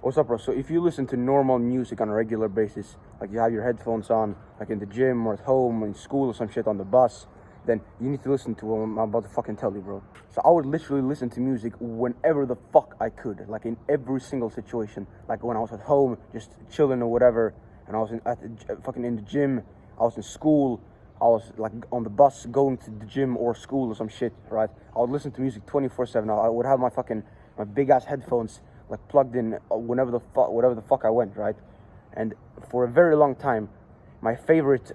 What's up, bro? So if you listen to normal music on a regular basis, like you have your headphones on, like in the gym or at home or in school or some shit on the bus, then you need to listen to what I'm about to fucking tell you, bro. So I would literally listen to music whenever the fuck I could, like in every single situation. Like when I was at home, just chilling or whatever, and I was fucking in the gym, I was in school, I was like on the bus going to the gym or school or some shit, right? I would listen to music 24/7. I would have my big ass headphones like plugged in whatever the fuck I went, right? And for a very long time, my favorite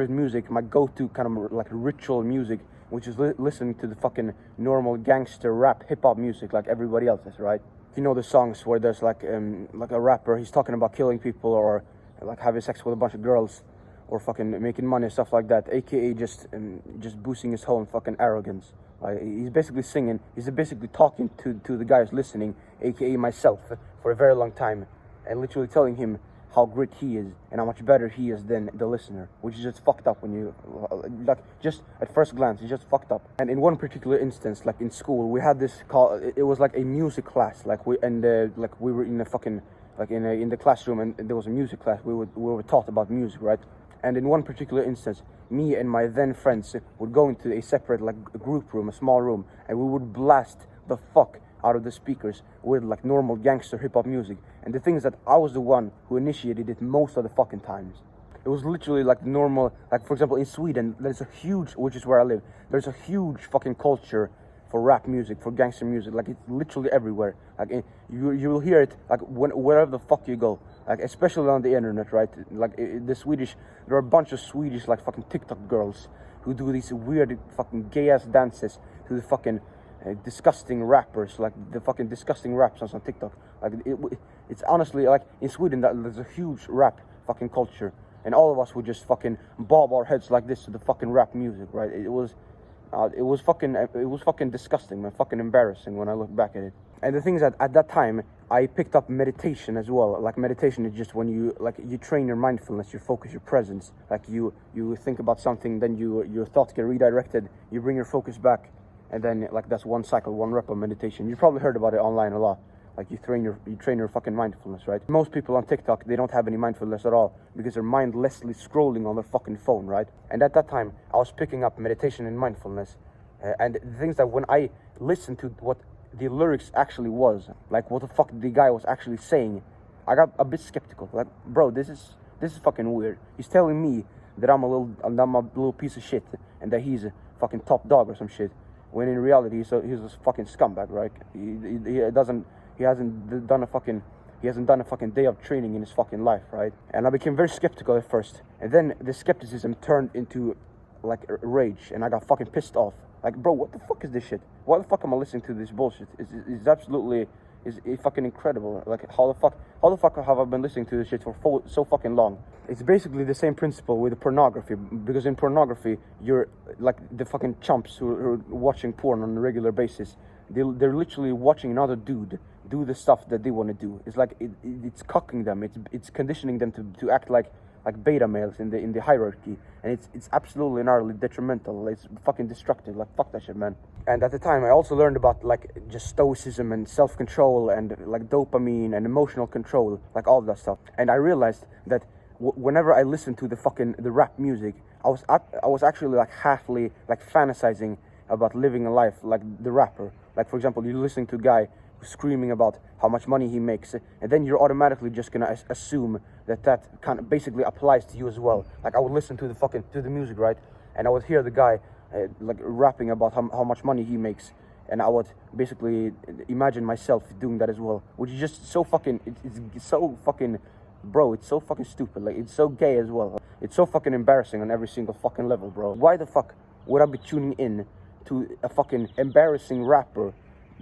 music, my go-to kind of like ritual music, which is listening to the fucking normal gangster rap hip hop music like everybody else is, right? You know the songs where there's like a rapper, he's talking about killing people or like having sex with a bunch of girls or fucking making money, stuff like that, aka just boosting his whole fucking arrogance. Like he's basically singing, he's basically talking to the guy who's listening, aka myself, for a very long time, and literally telling him how great he is and how much better he is than the listener, which is just fucked up when you like just at first glance it's just fucked up. And in one particular instance, like in school, we had this call, it was like a music class, like we were in a fucking like in the classroom, and there was a music class. We were taught about music, right? And in one particular instance, me and my then friends would go into a separate like group room, a small room, and we would blast the fuck out of the speakers with like normal gangster hip hop music. And the thing is that I was the one who initiated it most of the fucking times. It was literally like normal, like for example in Sweden, there's a huge, which is where I live, there's a huge fucking culture for rap music, for gangster music. Like it's literally everywhere. Like you will hear it like wherever the fuck you go. Like especially on the internet, right? Like there are a bunch of Swedish like fucking TikTok girls who do these weird fucking gay ass dances to the fucking disgusting rappers, like the fucking disgusting rap songs on TikTok. Like it's honestly like in Sweden that there's a huge rap fucking culture, and all of us would just fucking bob our heads like this to the fucking rap music, right? It was fucking disgusting, man, fucking embarrassing when I look back at it. And the thing is that at that time I picked up meditation as well. Like meditation is just when you train your mindfulness, your focus, your presence. Like you think about something, then your thoughts get redirected, you bring your focus back, and then like that's one cycle, one rep of meditation. You probably heard about it online a lot. Like you train your fucking mindfulness, right? Most people on TikTok, they don't have any mindfulness at all because they're mindlessly scrolling on their fucking phone, right? And at that time, I was picking up meditation and mindfulness, and the things that when I listened to what the lyrics actually was, like what the fuck the guy was actually saying, I got a bit skeptical. Like, bro, this is fucking weird. He's telling me that I'm a little piece of shit and that he's a fucking top dog or some shit, when in reality he's a fucking scumbag, right? He hasn't done a fucking day of training in his fucking life, right? And I became very skeptical at first, and then the skepticism turned into like rage, and I got fucking pissed off. Like, bro, what the fuck is this shit? Why the fuck am I listening to this bullshit? It's absolutely fucking incredible. Like, how the fuck have I been listening to this shit for so fucking long? It's basically the same principle with the pornography, because in pornography, you're like the fucking chumps who are watching porn on a regular basis. They're literally watching another dude do the stuff that they want to do. It's like it's cocking them. It's conditioning them to act like beta males in the hierarchy, and it's absolutely and utterly detrimental. It's fucking destructive. Like, fuck that shit, man. And at the time I also learned about like just stoicism and self-control and like dopamine and emotional control, like all that stuff. And I realized that whenever I listened to the rap music, I was actually like halfly like fantasizing about living a life like the rapper. Like, for example, you're listening to a guy screaming about how much money he makes, and then you're automatically just gonna assume that kind of basically applies to you as well. Like, I would listen to the music, right, and I would hear the guy like rapping about how much money he makes, and I would basically imagine myself doing that as well, which is just so fucking it's so fucking, bro, it's so fucking stupid. Like, it's so gay as well. It's so fucking embarrassing on every single fucking level, bro. Why the fuck would I be tuning in to a fucking embarrassing rapper,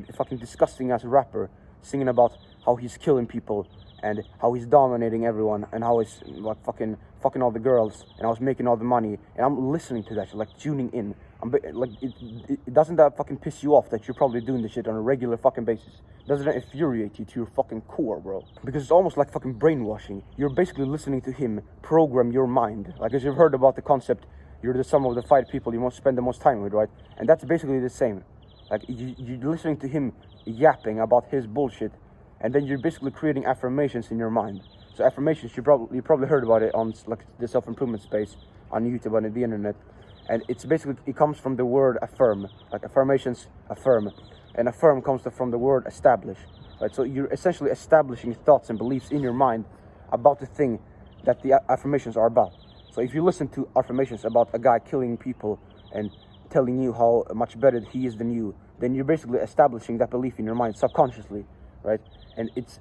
a fucking disgusting ass rapper, singing about how he's killing people and how he's dominating everyone and how he's like fucking all the girls and how he's making all the money, and I'm listening to that shit, like tuning in. Like, it doesn't that fucking piss you off that you're probably doing this shit on a regular fucking basis? Doesn't that infuriate you to your fucking core, bro? Because it's almost like fucking brainwashing. You're basically listening to him program your mind. Like, as you've heard about the concept, you're the sum of the 5 people you must spend the most time with, right? And that's basically the same. Like, you're listening to him yapping about his bullshit, and then you're basically creating affirmations in your mind. So affirmations, you probably heard about it on like the self-improvement space on YouTube and the internet, and it's basically, it comes from the word affirm, like affirmations, affirm, and affirm comes from the word establish, right? So you're essentially establishing thoughts and beliefs in your mind about the thing that the affirmations are about. So if you listen to affirmations about a guy killing people and telling you how much better he is than you, then you're basically establishing that belief in your mind subconsciously, right? And it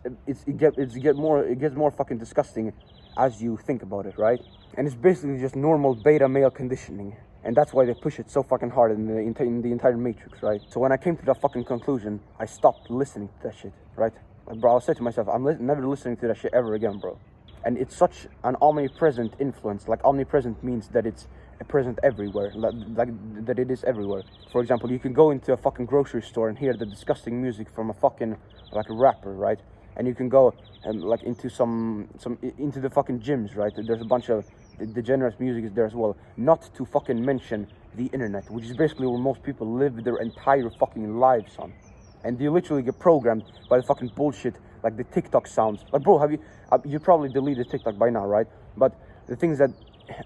gets more fucking disgusting as you think about it, right? And it's basically just normal beta male conditioning, and that's why they push it so fucking hard in the entire Matrix, right? So when I came to that fucking conclusion, I stopped listening to that shit, right? Like, bro, I said to myself, I'm never listening to that shit ever again, bro. And it's such an omnipresent influence. Like, omnipresent means that it's present everywhere, like that it is everywhere. For example, you can go into a fucking grocery store and hear the disgusting music from a fucking, like, a rapper, right? And you can go and like into into the fucking gyms, right? There's a bunch of degenerate music is there as well. Not to fucking mention the internet, which is basically where most people live their entire fucking lives on. And you literally get programmed by the fucking bullshit, like the TikTok sounds. Like, bro, you probably deleted TikTok by now, right? But the things that,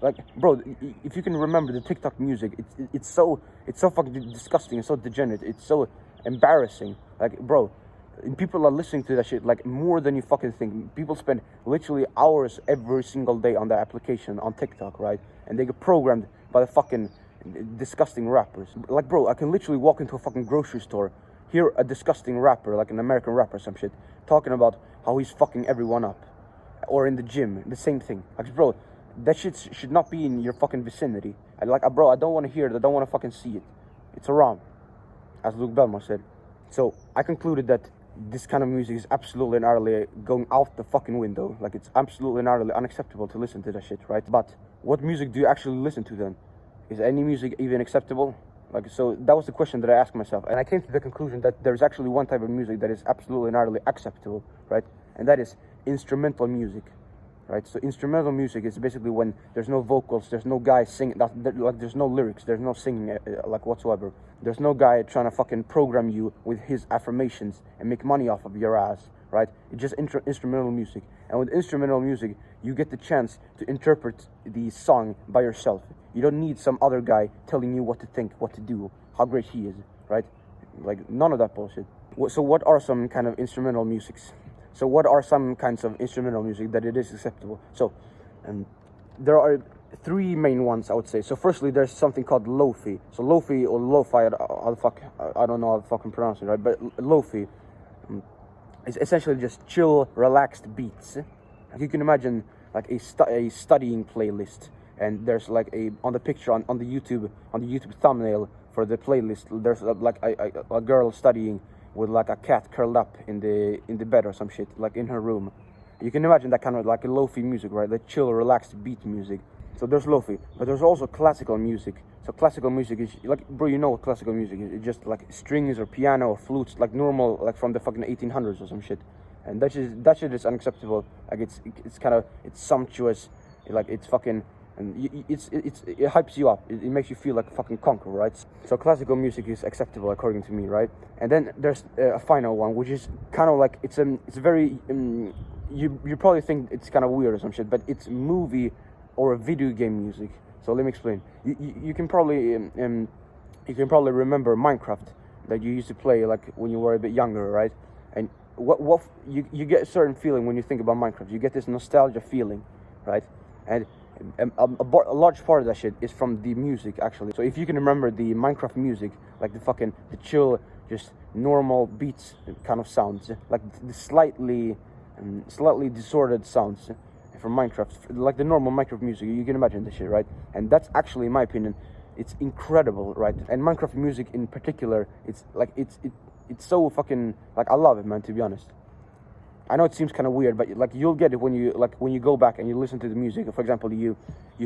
like, bro, if you can remember the TikTok music, it's so fucking disgusting and so degenerate. It's so embarrassing. Like, bro, people are listening to that shit like more than you fucking think. People spend literally hours every single day on that application on TikTok, right? And they get programmed by the fucking disgusting rappers. Like, bro, I can literally walk into a fucking grocery store, hear a disgusting rapper, like an American rapper or some shit, talking about how he's fucking everyone up. Or in the gym, the same thing. Like, bro, that shit should not be in your fucking vicinity. Bro, I don't want to hear it. I don't want to fucking see it. It's haram, as Luke Belmore said. So I concluded that this kind of music is absolutely and utterly going out the fucking window. Like, it's absolutely and utterly unacceptable to listen to that shit, right? But what music do you actually listen to then? Is any music even acceptable? Like, so that was the question that I asked myself, and I came to the conclusion that there's actually one type of music that is absolutely and utterly acceptable, right? And that is instrumental music, right? So instrumental music is basically when there's no vocals, there's no guy singing, like there's no lyrics, there's no singing like whatsoever. There's no guy trying to fucking program you with his affirmations and make money off of your ass, right? It's just instrumental music. And with instrumental music, you get the chance to interpret the song by yourself. You don't need some other guy telling you what to think, what to do, how great he is, right? Like, none of that bullshit. So what are some kind of instrumental musics? So what are some kinds of instrumental music that it is acceptable? So there are three main ones, I would say. So firstly, there's something called lo-fi. So lo-fi or lo-fi, I don't know how to fucking pronounce it, right? But lo-fi is essentially just chill, relaxed beats. Like, you can imagine like a studying playlist. And there's like on the picture on the YouTube thumbnail for the playlist, there's like a girl studying with like a cat curled up in the bed or some shit, like in her room. You can imagine that kind of like a lo-fi music, right? Like chill, relaxed beat music. So there's lo-fi, but there's also classical music. So classical music is like, bro, you know what classical music is? It's just like strings or piano or flutes, like normal, like from the fucking 1800s or some shit. And that shit is unacceptable. Like it's sumptuous, like it's fucking. And it hypes you up. It makes you feel like a fucking conqueror, right? So classical music is acceptable according to me, right? And then there's a final one, which is kind of like it's very you probably think it's kind of weird or some shit, but it's movie or a video game music. So let me explain. You can probably remember Minecraft that you used to play like when you were a bit younger, right? And what you get a certain feeling when you think about Minecraft. You get this nostalgia feeling, right? And a large part of that shit is from the music, actually. So if you can remember the Minecraft music, like the chill, just normal beats kind of sounds, like the slightly distorted sounds from Minecraft, like the normal Minecraft music, you can imagine this shit, right? And that's actually, in my opinion, it's incredible, right? And Minecraft music in particular, it's so fucking, like, I love it, man, to be honest. I know it seems kind of weird, but like you'll get it when you go back and you listen to the music. For example, you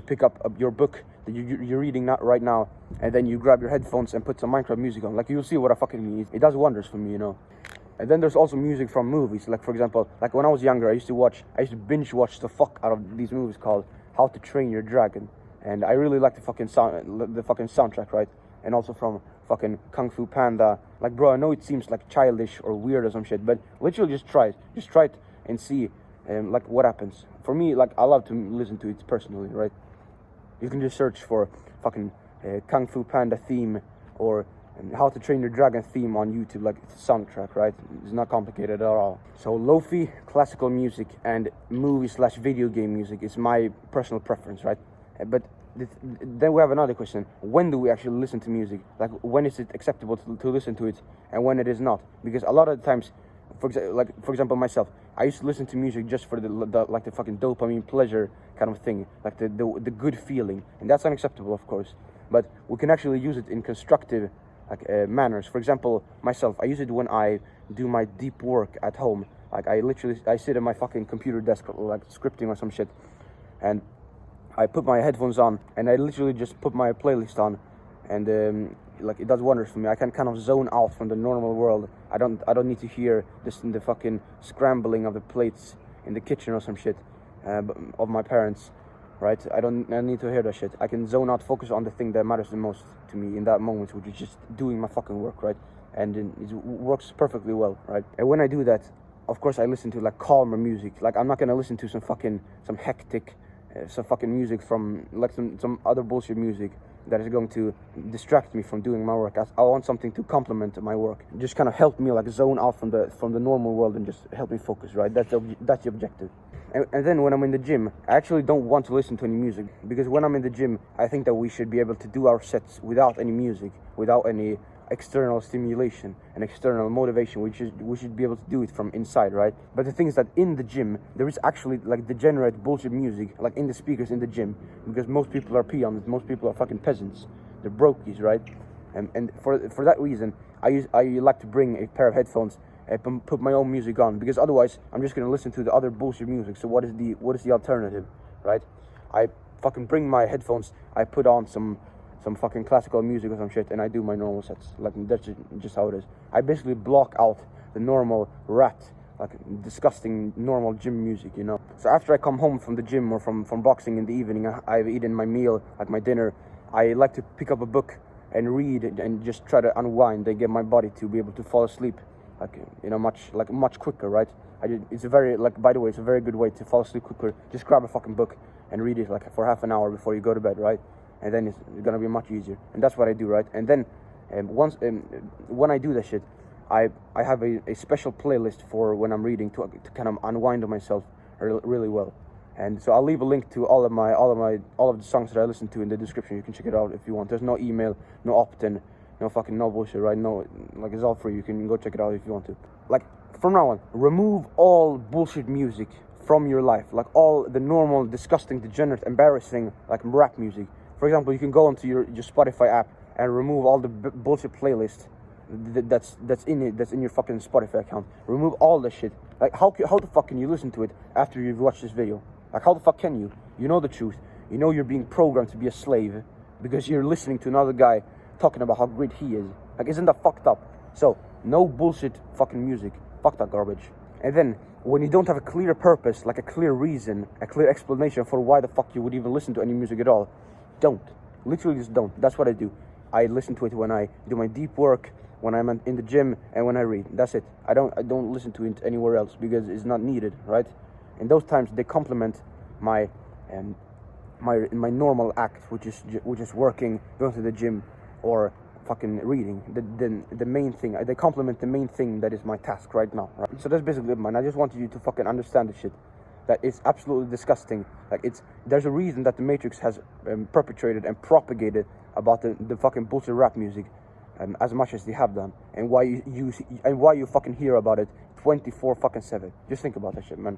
pick up your book that you're reading right now, and then you grab your headphones and put some Minecraft music on. Like, you'll see what I fucking mean. It does wonders for me, you know. And then there's also music from movies. Like, for example, like when I was younger, I used to binge watch the fuck out of these movies called How to Train Your Dragon, and I really like the fucking soundtrack, right? And also from fucking Kung Fu Panda. Like, bro, I know it seems like childish or weird or some shit, but literally just try it. Just try it and see, like, what happens. For me, like, I love to listen to it personally, right? You can just search for fucking Kung Fu Panda theme or How to Train Your Dragon theme on YouTube, like it's a soundtrack, right? It's not complicated at all. So lofi, classical music, and movie/video game music is my personal preference, right? But then we have another question: when do we actually listen to music? Like, when is it acceptable to listen to it, and when it is not? Because a lot of the times, for example, myself, I used to listen to music just for the fucking dopamine pleasure kind of thing, like the good feeling, and that's unacceptable, of course. But we can actually use it in constructive manners. For example, myself, I use it when I do my deep work at home. Like, I sit at my fucking computer desk, like scripting or some shit, and I put my headphones on, and I literally just put my playlist on, and like, it does wonders for me. I can kind of zone out from the normal world. I don't need to hear the fucking scrambling of the plates in the kitchen or some shit of my parents, right? I need to hear that shit. I can zone out, focus on the thing that matters the most to me in that moment, which is just doing my fucking work, right? And it works perfectly well, right? And when I do that, of course, I listen to like calmer music. Like, I'm not gonna listen to some hectic, some fucking music from like some other bullshit music that is going to distract me from doing my work. I want something to complement my work, just kind of help me like zone out from the normal world and just help me focus, right? That's the objective. And then when I'm in the gym, I actually don't want to listen to any music, because when I'm in the gym, I think that we should be able to do our sets without any music, without any external stimulation and external motivation. We should be able to do it from inside, right? But the thing is that in the gym, there is actually like degenerate bullshit music, like in the speakers in the gym, because most people are peons, most people are fucking peasants, they're brokies, right? And for that reason, I like to bring a pair of headphones and put my own music on, because otherwise I'm just gonna listen to the other bullshit music. So what is the alternative, right? I fucking bring my headphones, I put on some fucking classical music or some shit, and I do my normal sets. Like, that's just how it is. I basically block out the normal rat, like disgusting normal gym music, you know. So after I come home from the gym or from boxing in the evening, I've eaten my meal, like my dinner, I like to pick up a book and read and just try to unwind and get my body to be able to fall asleep, like, you know, much quicker, right? It's a very, like, by the way, it's a very good way to fall asleep quicker. Just grab a fucking book and read it like for half an hour before you go to bed, right? And then it's gonna be much easier. And that's what I do, right? And then when I do that shit, I have a special playlist for when I'm reading to kind of unwind myself really well. And so I'll leave a link to all of the songs that I listen to in the description. You can check it out if you want. There's no email, no opt-in, no bullshit, right? No, like, it's all free. You can go check it out if you want to. Like, from now on, remove all bullshit music from your life, like all the normal, disgusting, degenerate, embarrassing, like rap music. For example, you can go onto your Spotify app and remove all the bullshit playlist that's in your fucking Spotify account. Remove all the shit. Like, how the fuck can you listen to it after you've watched this video? Like, how the fuck can you? You know the truth. You know you're being programmed to be a slave because you're listening to another guy talking about how great he is. Like, isn't that fucked up? So, no bullshit fucking music. Fuck that garbage. And then, when you don't have a clear purpose, like a clear reason, a clear explanation for why the fuck you would even listen to any music at all, don't. Literally just don't. That's what I do. I listen to it when I do my deep work, when I'm in the gym, and when I read. That's it. I don't listen to it anywhere else because it's not needed, right? And those times they complement my normal act, which is working, going to the gym, or fucking reading. The main thing. They complement the main thing that is my task right now. Right? So that's basically it, man. I just wanted you to fucking understand the shit. That it's absolutely disgusting. Like, there's a reason that the Matrix has perpetrated and propagated about the fucking bullshit rap music as much as they have done, and why you fucking hear about it 24 fucking 7. Just think about that shit, man.